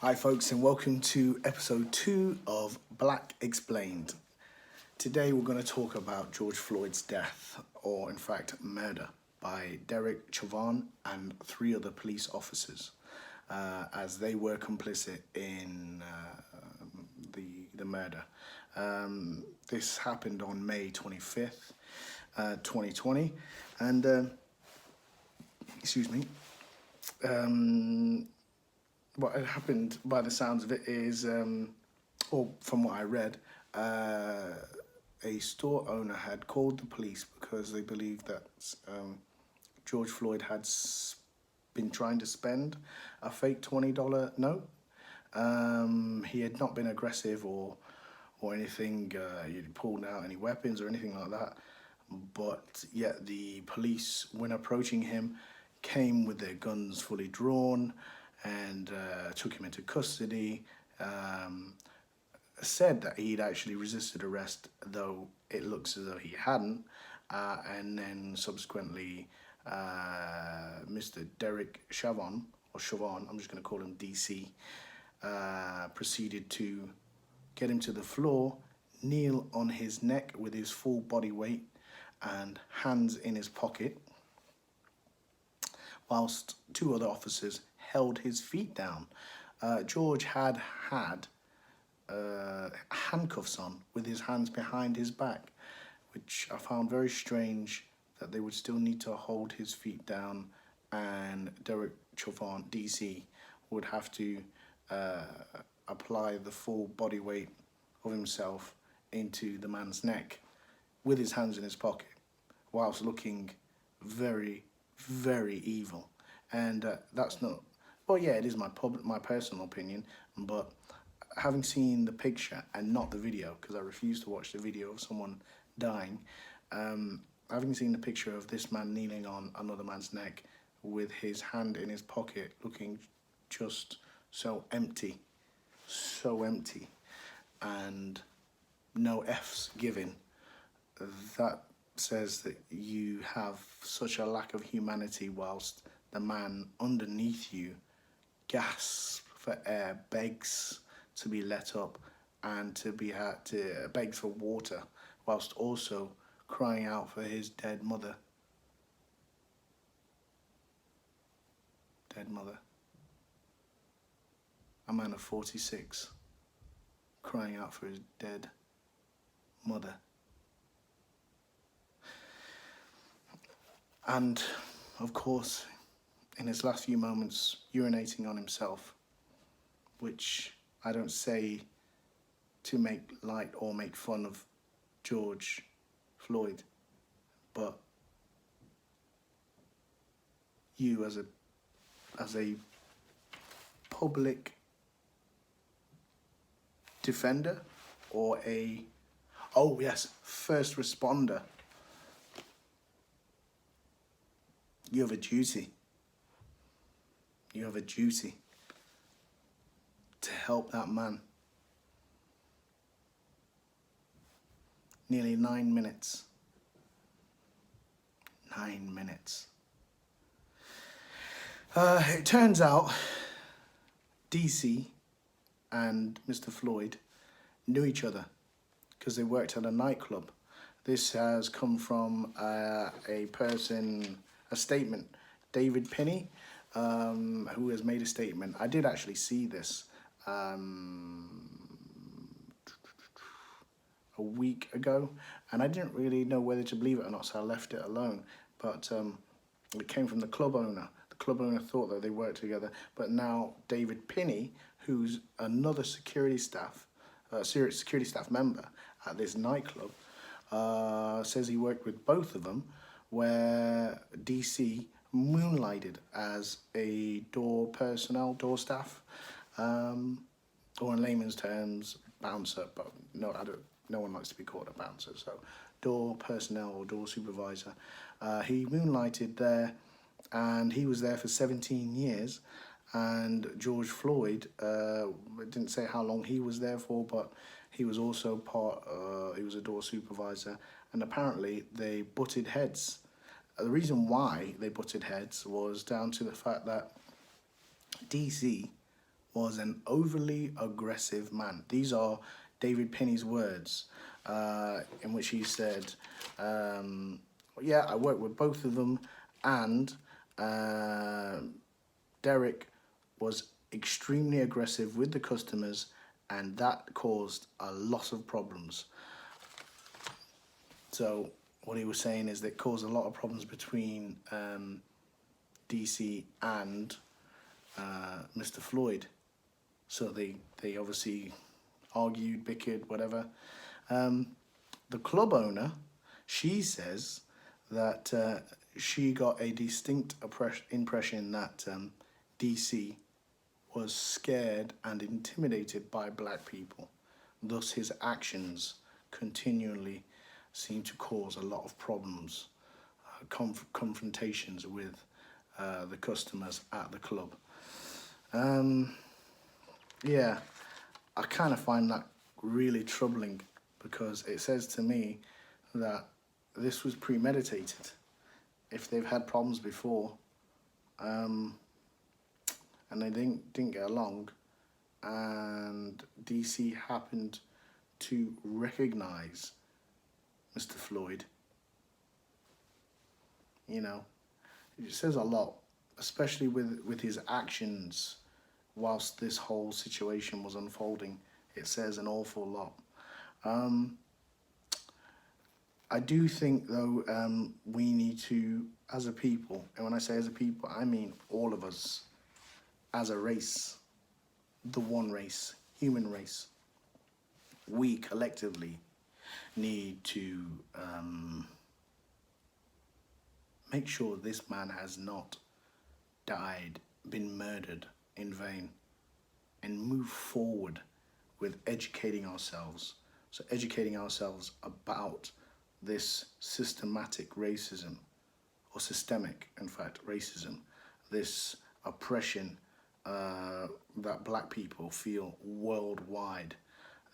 Hi folks, and welcome to episode 2 of Black Explained. Today we're going to talk about George Floyd's death, or in fact murder, by Derek Chauvin and 3 other police officers, as they were complicit in the murder. This happened on May 25th, 2020, and what had happened by the sounds of it is, or from what I read, a store owner had called the police because they believed that George Floyd had been trying to spend a fake $20 note. He had not been aggressive or anything, he pulled out any weapons or anything like that, but yet the police, when approaching him, came with their guns fully drawn and took him into custody. Said that he'd actually resisted arrest, though it looks as though he hadn't, and then subsequently Mr. Derek Chauvin, I'm just going to call him DC, proceeded to get him to the floor, kneel on his neck with his full body weight and hands in his pocket, whilst 2 other officers held his feet down. George had handcuffs on with his hands behind his back, which I found very strange that they would still need to hold his feet down, and Derek Chauvin, DC, would have to apply the full body weight of himself into the man's neck with his hands in his pocket, whilst looking very, very evil. And that's not, well, yeah, it is my personal opinion, but having seen the picture and not the video, because I refuse to watch the video of someone dying, having seen the picture of this man kneeling on another man's neck with his hand in his pocket, looking just so empty, and no F's given, that says that you have such a lack of humanity, whilst the man underneath you gasps for air, begs to be let up, and begs for water, whilst also crying out for his dead mother. A man of 46 crying out for his dead mother. And of course, in his last few moments, urinating on himself, which I don't say to make light or make fun of George Floyd, but you as a public defender, or first responder, you have a duty. You have a duty to help that man. Nearly 9 minutes. 9 minutes. It turns out DC and Mr. Floyd knew each other because they worked at a nightclub. This has come from a statement. David Pinney, who has made a statement. I did actually see this a week ago, and I didn't really know whether to believe it or not, so I left it alone. But it came from the club owner. The club owner thought that they worked together, but now David Pinney, who's another security staff member at this nightclub, says he worked with both of them, where DC moonlighted as a door staff, or in layman's terms, bouncer, but no one likes to be called a bouncer, so door personnel or door supervisor. He moonlighted there, and he was there for 17 years, and George Floyd, didn't say how long he was there for, but he was also he was a door supervisor, and apparently they butted heads. The reason why they butted heads was down to the fact that DC was an overly aggressive man. These are David Penny's words, in which he said, yeah, I worked with both of them, and Derek was extremely aggressive with the customers, and that caused a lot of problems. So what he was saying is that it caused a lot of problems between DC and Mr. Floyd. So they obviously argued, bickered, whatever. The club owner, she says that she got a distinct impression that DC was scared and intimidated by black people. Thus, his actions continually seem to cause a lot of problems, confrontations with the customers at the club. Yeah, I kind of find that really troubling, because it says to me that this was premeditated. If they've had problems before, and they didn't get along, and DC happened to recognize Mr. Floyd, you know, it says a lot, especially with his actions whilst this whole situation was unfolding. It says an awful lot. I do think, though, we need to, as a people, and when I say as a people, I mean all of us, as a race, the one race, human race, we collectively need to make sure this man has not died, been murdered in vain, and move forward with educating ourselves. So educating ourselves about this systematic racism, or systemic, in fact, racism, this oppression that black people feel worldwide,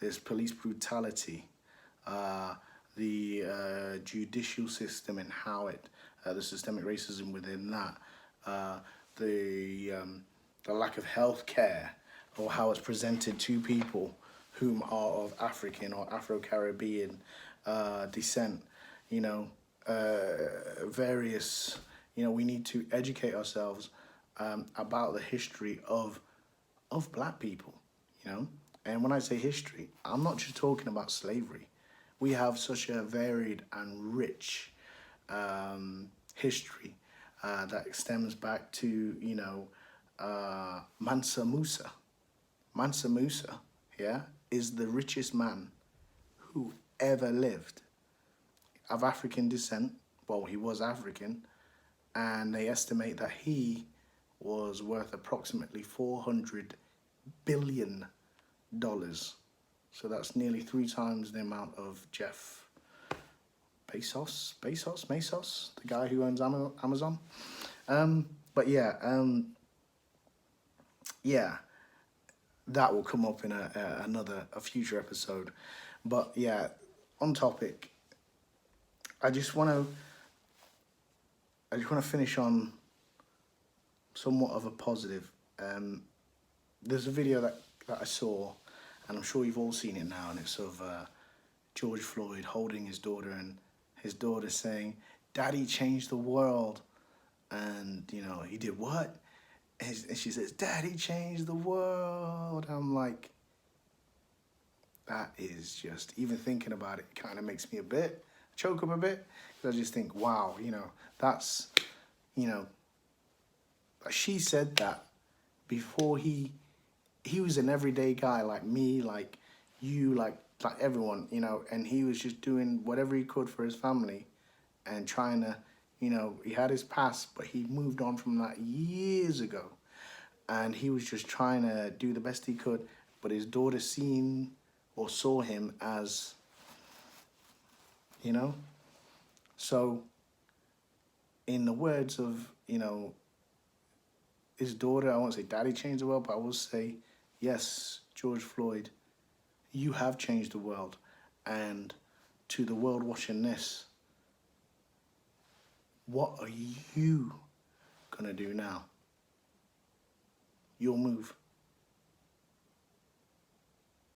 this police brutality, the judicial system and how it, the systemic racism within that, the lack of health care, or how it's presented to people whom are of African or Afro-Caribbean descent, you know, various, you know, we need to educate ourselves about the history of black people, you know. And when I say history, I'm not just talking about slavery. We have such a varied and rich history that stems back to, you know, Mansa Musa. Mansa Musa, yeah, is the richest man who ever lived, of African descent. Well, he was African, and they estimate that he was worth approximately $400 billion. So that's nearly 3 times the amount of Jeff Bezos, the guy who owns Amazon. But yeah, yeah, that will come up in a future episode. But yeah, on topic, I just want to finish on somewhat of a positive. There's a video that I saw, and I'm sure you've all seen it now, and it's of George Floyd holding his daughter, and his daughter saying, "Daddy changed the world." And, you know, he did what? And she says, "Daddy changed the world." I'm like, that is just, even thinking about it kind of makes me choke up a bit. I just think, wow, you know, that's, you know, she said that before he was an everyday guy like me, like you, like everyone, you know, and he was just doing whatever he could for his family and trying to, you know, he had his past, but he moved on from that years ago. And he was just trying to do the best he could, but his daughter saw him as, you know. So, in the words of, you know, his daughter, I won't say daddy changed the world, but I will say, yes, George Floyd, you have changed the world. And to the world watching this, what are you gonna do now? Your move.